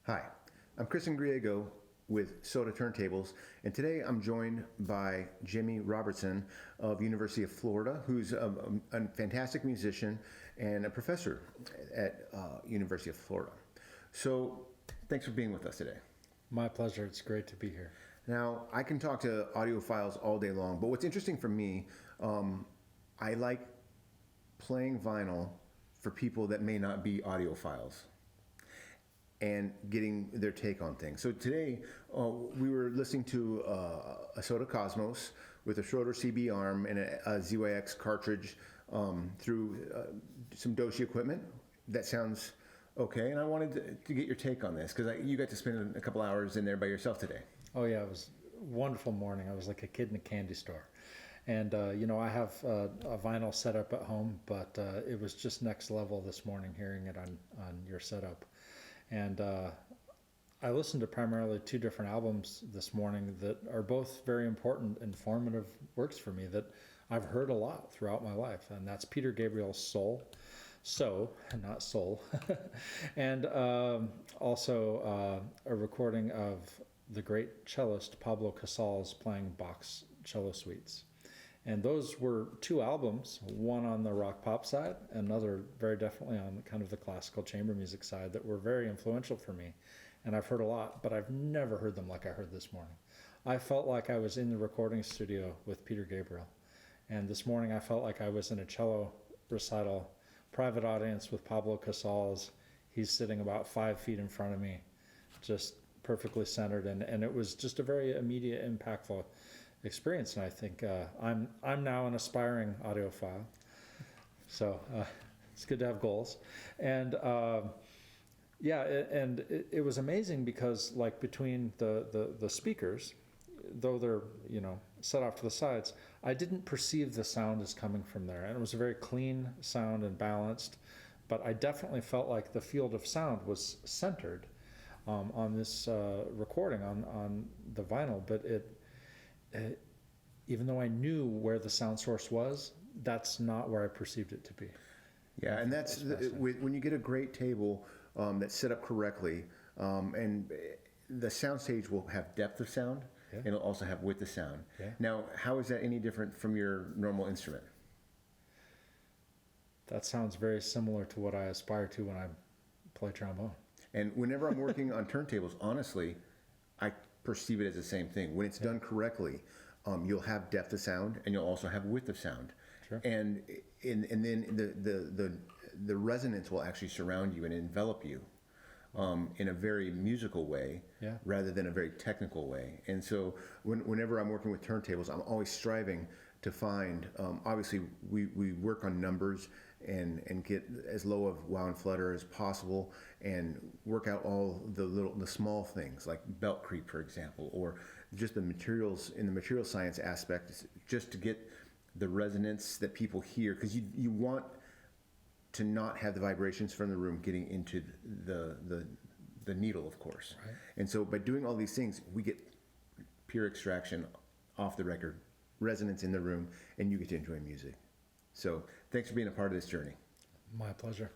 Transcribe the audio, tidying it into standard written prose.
Hi, I'm Christan with Soda Turntables, and today I'm joined by Jemmie Robertson of University of Florida, who's a fantastic musician and a professor at University of Florida. So thanks for being with us today. My pleasure. It's great to be here. Now, I can talk to audiophiles all day long, but what's interesting for me, I like playing vinyl for people that may not be audiophiles and getting their take on things. So today, we were listening to a Soda Cosmos with a Schroeder CB arm and a ZYX cartridge through some Doshi equipment. That sounds okay, and I wanted to get your take on this, because you got to spend a couple hours in there by yourself today. Oh yeah, it was a wonderful morning. I was like a kid in a candy store. And, I have a vinyl setup at home, but it was just next level this morning hearing it on your setup. And I listened to primarily two different albums this morning that are both very important and formative works for me that I've heard a lot throughout my life. And that's Peter Gabriel's Soul. So, not Soul. And also a recording of the great cellist Pablo Casals playing Bach's cello suites. And those were two albums, one on the rock pop side, another very definitely on kind of the classical chamber music side, that were very influential for me. And I've heard a lot, but I've never heard them like I heard this morning. I felt like I was in the recording studio with Peter Gabriel. And this morning I felt like I was in a cello recital, private audience with Pablo Casals. He's sitting about 5 feet in front of me, just perfectly centered. And it was just a very immediate, impactful experience, and I think I'm now an aspiring audiophile, so it's good to have goals. And it was amazing because, like, between the speakers, though they're set off to the sides, I didn't perceive the sound as coming from there, and it was a very clean sound and balanced. But I definitely felt like the field of sound was centered on this recording on the vinyl, but even though I knew where the sound source was, that's not where I perceived it to be. Yeah, and that's when you get a great table that's set up correctly, and the soundstage will have depth of sound, and it'll also have width of sound. Yeah. Now, how is that any different from your normal instrument? That sounds very similar to what I aspire to when I play trombone. And whenever I'm working on turntables, honestly, I perceive it as the same thing. When it's done correctly, you'll have depth of sound, and you'll also have width of sound. Sure. And then the resonance will actually surround you and envelop you in a very musical way, rather than a very technical way. And so whenever I'm working with turntables, I'm always striving to find, obviously we work on numbers and get as low of wow and flutter as possible, and work out all the small things like belt creep, for example, or just the materials in the material science aspect, just to get the resonance that people hear, because you want to not have the vibrations from the room getting into the needle, of course. Right. And so by doing all these things, we get pure extraction off the record, resonance in the room, and you get to enjoy music. So thanks for being a part of this journey. My pleasure.